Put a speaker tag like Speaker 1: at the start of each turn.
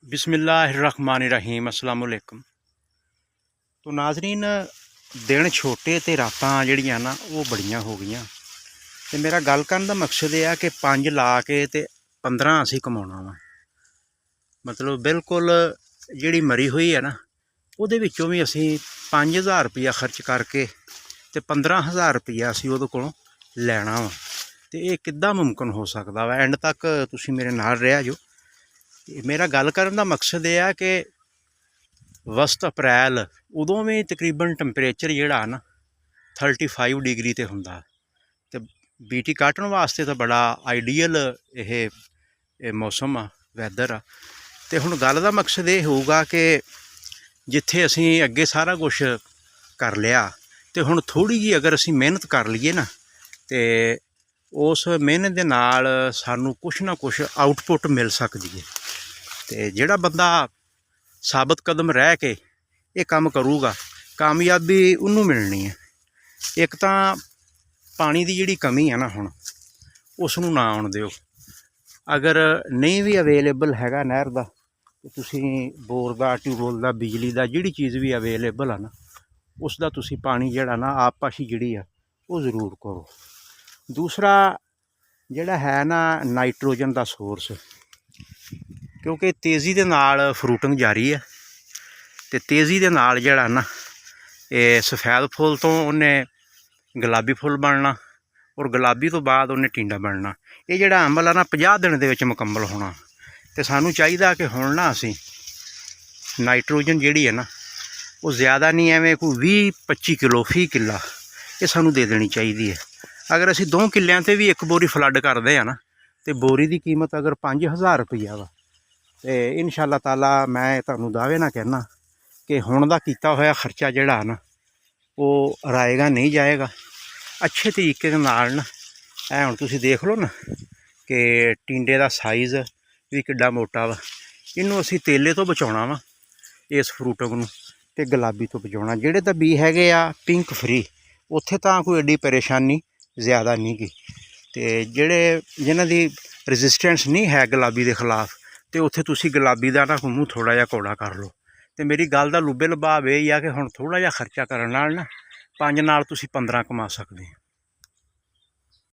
Speaker 1: बिस्मिल्लाहिर्रहमानिर्रहीम अस्सलाम वालेकुम। तो नाजरीन, दिन छोटे तो रातां जिहड़ियां ना वो बड़ियां हो गईयां ते मेरा गल करन दा मकसद यह है कि 5 ला के ते 15 असीं कमाउणा वा। मतलब बिल्कुल जिहड़ी मरी हुई है ना उहदे विच्चों भी असीं 5000 रुपया खर्च करके ते 15000 रुपया असीं उहदे कोलों लैणा वा। ते इह किद्दां मुमकिन हो सकदा वा? एंड तक तुसीं मेरे नाल रहिया जो। मेरा गल करन दा मकसद यह है कि वसत अप्रैल उदों भी तकरीबन टैंपरेचर जिहड़ा ना 35 डिग्री ते हुंदा ते बीटी काटन वास्ते तो बड़ा आइडियल यह मौसम आ, वैदर आ। ते हुण गल दा मकसद ये होऊगा कि जिथे असीं अगे सारा कुछ कर लिया ते हुण थोड़ी जी अगर असीं मेहनत कर लीए ना ते उस मेहनत दे नाल सानूं कुछ ना कुछ आउटपुट मिल सकदी है। ते जिहड़ा बंदा साबित कदम रह के ये काम करूगा कामयाबी उन्नू मिलनी है। एक तो पानी की जिहड़ी कमी है ना हुण उसनूं ना आउण दिओ। अगर नहीं भी अवेलेबल हैगा नहर दा तो तुसीं बोर दा, ट्यूबवैल दा, बिजली दा जिहड़ी चीज़ भी अवेलेबल है ना उसका तुसीं पानी जिहड़ा ना आपस जिहड़ी आ वो जरूर करो। दूसरा जिहड़ा है ना नाइट्रोजन का सोर्स, क्योंकि तेज़ी दे नाल फ्रूटिंग जारी है तो तेज़ी दे नाल जिहड़ा ना ये सफेद फुल तो उन्हें गुलाबी फुल बनना और गुलाबी तो बाद उन्हें टिंडा बनना। ये जिहड़ा अमल है ना 50 दिन दे विच मुकम्मल होना। तो सानू चाहिए कि हुण ना असीं नाइट्रोजन जिहड़ी है ना वो ज़्यादा नहीं एवें कोई 20-25 किलो फी किला ये सानू दे देनी चाहिए है। अगर असीं 2 किल्लियां ते भी एक बोरी फ्लड करदे आ ना तो बोरी की कीमत अगर 5000 रुपया वा तो इंशाअल्लाह ताला मैं तुहानूं दावे ना कहना कि हुण दा कीता होया खर्चा जिहड़ा ना वो राएगा नहीं जाएगा। अच्छे तरीके दे नाल ना हुण तुसीं देख लो ना कि टिंडे दा साइज़ भी किड्डा मोटा वा। इनू असीं तेले तो बचाउणा वा इस फ्रूट नूं ते गुलाबी तो बचाउणा। जिहड़े तां बी हैगे आ पिंक फ्री उत्थे तां कोई एड्डी परेशानी ज़्यादा नहीं गी ते जिहड़े जिन्हां दी रजिस्टेंस नहीं है गुलाबी के खिलाफ तो उत्थे तुसीं गुलाबी का ना मूँह थोड़ा जिहा कौड़ा कर लो। तो मेरी गल का लुबे लभाव यही आ कि हुण थोड़ा जिहा खर्चा करन नाल ना 5 नाल तुसीं 15 कमा सकदे हो।